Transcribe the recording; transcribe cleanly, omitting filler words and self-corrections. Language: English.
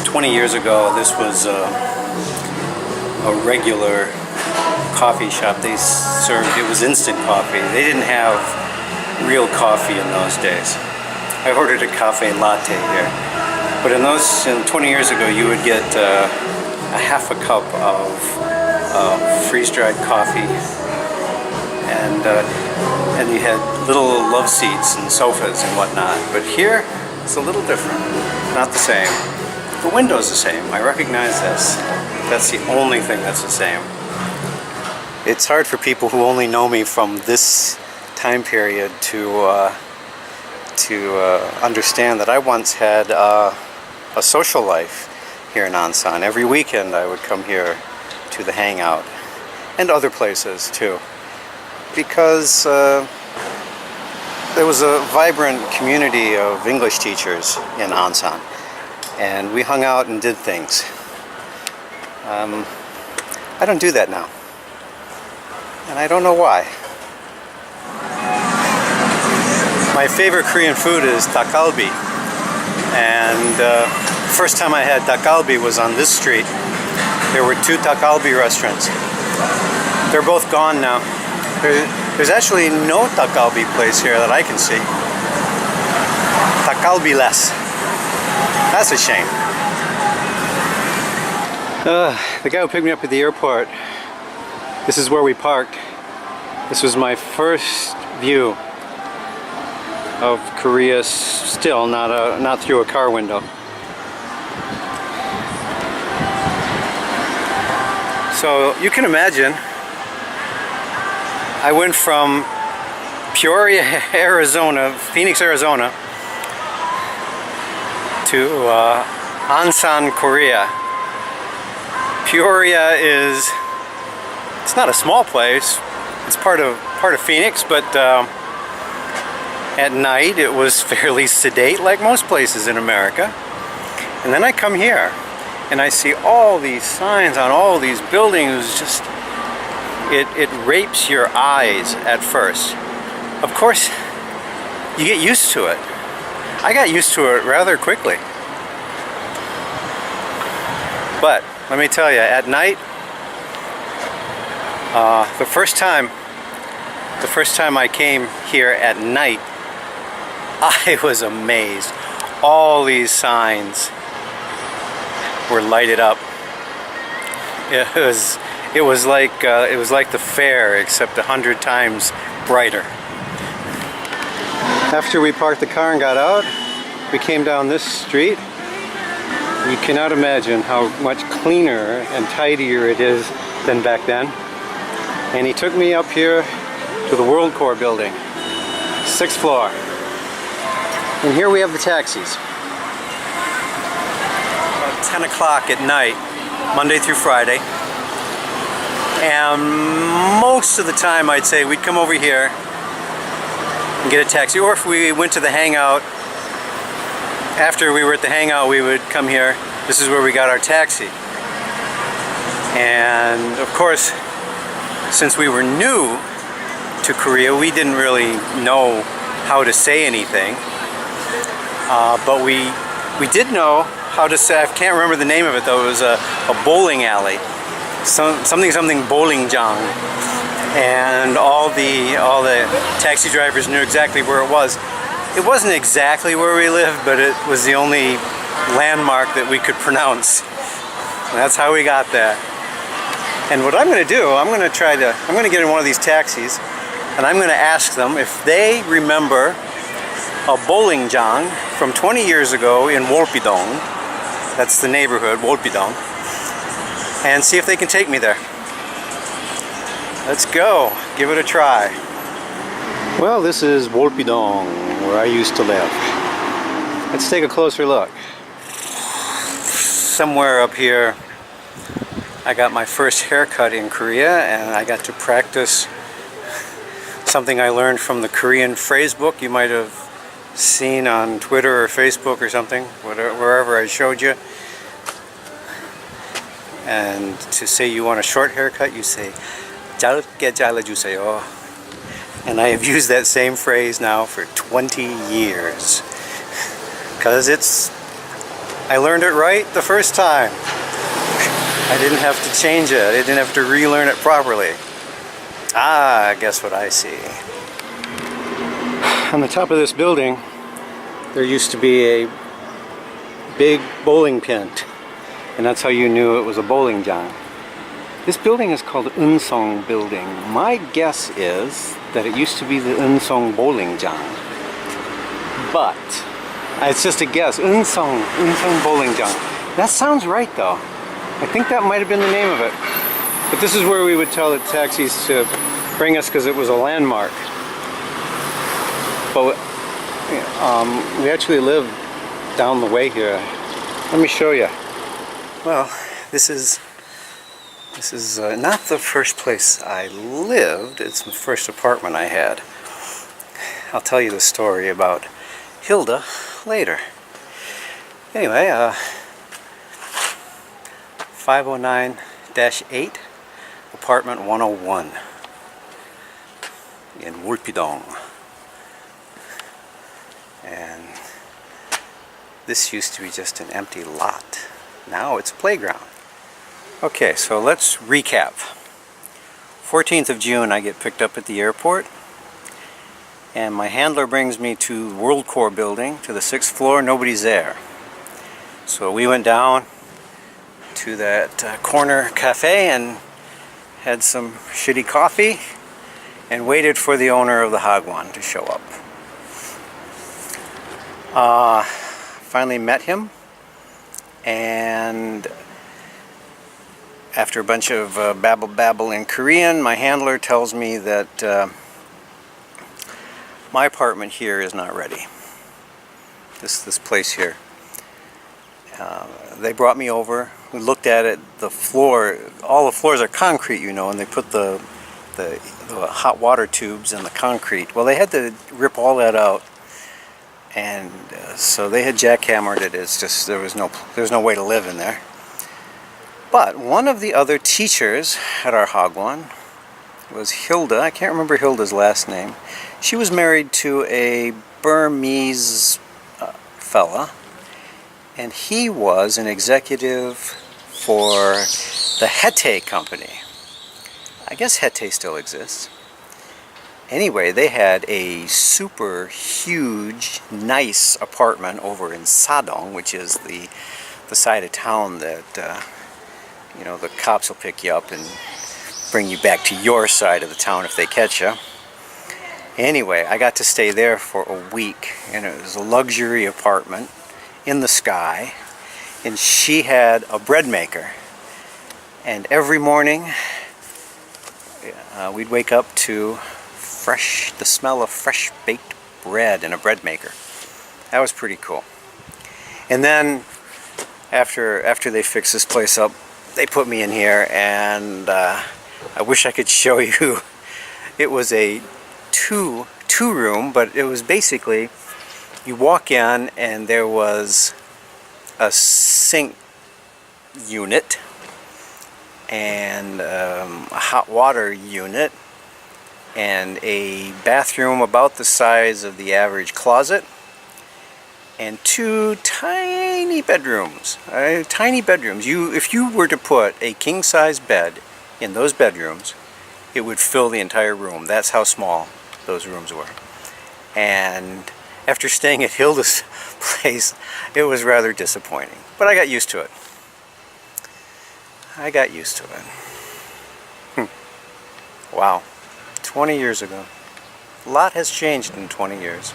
20 years ago, this was a regular coffee shop. They served, it was instant coffee. They didn't have real coffee in those days. I ordered a cafe latte here. But in 20 years ago, you would get a half a cup of freeze-dried coffee, and you had little love seats and sofas and whatnot. But here, it's a little different. Not the same. The window's the same. I recognize this. That's the only thing that's the same. It's hard for people who only know me from this time period to understand that I once had a social life here in Ansan. Every weekend I would come here to the hangout, and other places too, because there was a vibrant community of English teachers in Ansan, and we hung out and did things. I don't do that now, and I don't know why. My favorite Korean food is 닭갈비, and first time I had 닭갈bi was on this street. There were two 닭갈비 restaurants. They're both gone now. There's actually no 닭갈비 place here that I can see. 닭갈비 less. That's a shame. The guy who picked me up at the airport, this is where we parked. This was my first view of Korea, still not through a car window. So you can imagine, I went from Peoria, Arizona, Phoenix, Arizona, to Ansan, Korea. Peoria it's not a small place. It's part of Phoenix, but at night it was fairly sedate, like most places in America. And then I come here and I see all these signs on all these buildings. Just it rapes your eyes at first. Of course, you get used to it. I got used to it rather quickly. But let me tell you, at night, the first time I came here at night, I was amazed. All these signs were lighted up. It was like the fair, except 100 times brighter. After we parked the car and got out, we came down this street. You cannot imagine how much cleaner and tidier it is than back then. And he took me up here to the World Corps building, 6th floor. And here we have the taxis. About 10 o'clock at night, Monday through Friday. And most of the time I'd say we'd come over here and get a taxi, or if we went to the hangout, after we were at the hangout, we would come here. This is where we got our taxi. And of course, since we were new to Korea, we didn't really know how to say anything. But we did know how to say, I can't remember the name of it though, it was a bowling alley. Something bowlingjang. And all the taxi drivers knew exactly where it was. It wasn't exactly where we lived, but it was the only landmark that we could pronounce. And that's how we got there. And what I'm going to do, I'm going to get in one of these taxis, and I'm going to ask them if they remember a bowlingjang from 20 years ago in Wolpidong. That's the neighborhood, Wolpidong. And see if they can take me there. Let's go, give it a try. Well, this is Wolpidong, where I used to live. Let's take a closer look. Somewhere up here, I got my first haircut in Korea, and I got to practice something I learned from the Korean phrase book you might have seen on Twitter or Facebook or something, wherever I showed you. And to say you want a short haircut, you say 짧게 잘라주세요. And I have used that same phrase now for 20 years. Because it's I learned it right the first time. I didn't have to change it. I didn't have to relearn it properly. Ah, guess what I see. On the top of this building, there used to be a big bowling pin, and that's how you knew it was a bowling john. This building is called Ansan building. My guess is that it used to be the Ansan bowling john, but it's just a guess. Ansan bowling john. That sounds right though. I think that might have been the name of it. But this is where we would tell the taxis to bring us because it was a landmark. But we actually live down the way here. Let me show you. Well, this is not the first place I lived. It's the first apartment I had. I'll tell you the story about Hilda later. Anyway, 509-8, apartment 101 in Wulpidong. And this used to be just an empty lot. Now it's a playground. Okay, so let's recap. 14th of June I get picked up at the airport, and my handler brings me to World Core building, to the 6th floor. Nobody's there. So we went down to that corner cafe and had some shitty coffee and waited for the owner of the Hagwon to show up. Finally met him, and after a bunch of babble in Korean, my handler tells me that my apartment here is not ready. This place here. They brought me over. We looked at it. The floor, all the floors are concrete, you know, and they put the hot water tubes in the concrete. Well, they had to rip all that out, and so they had jackhammered it. It's just there's no way to live in there. But one of the other teachers at our Hagwon was Hilda. I can't remember Hilda's last name. She was married to a Burmese fella, and he was an executive for the Hete company. I guess Hete still exists. Anyway, they had a super huge, nice apartment over in Sadong, which is the side of town that you know, the cops will pick you up and bring you back to your side of the town if they catch you. Anyway, I got to stay there for a week, and it was a luxury apartment in the sky, and she had a bread maker, and every morning we'd wake up to the smell of fresh baked bread in a bread maker. That was pretty cool. And then after they fixed this place up, they put me in here, and I wish I could show you. It was a two room, but it was basically, you walk in and there was a sink unit and a hot water unit and a bathroom about the size of the average closet, and two tiny bedrooms. Tiny bedrooms. If you were to put a king-size bed in those bedrooms, it would fill the entire room. That's how small those rooms were. And after staying at Hilda's place, it was rather disappointing. But I got used to it. I got used to it. Wow. 20 years ago. A lot has changed in 20 years.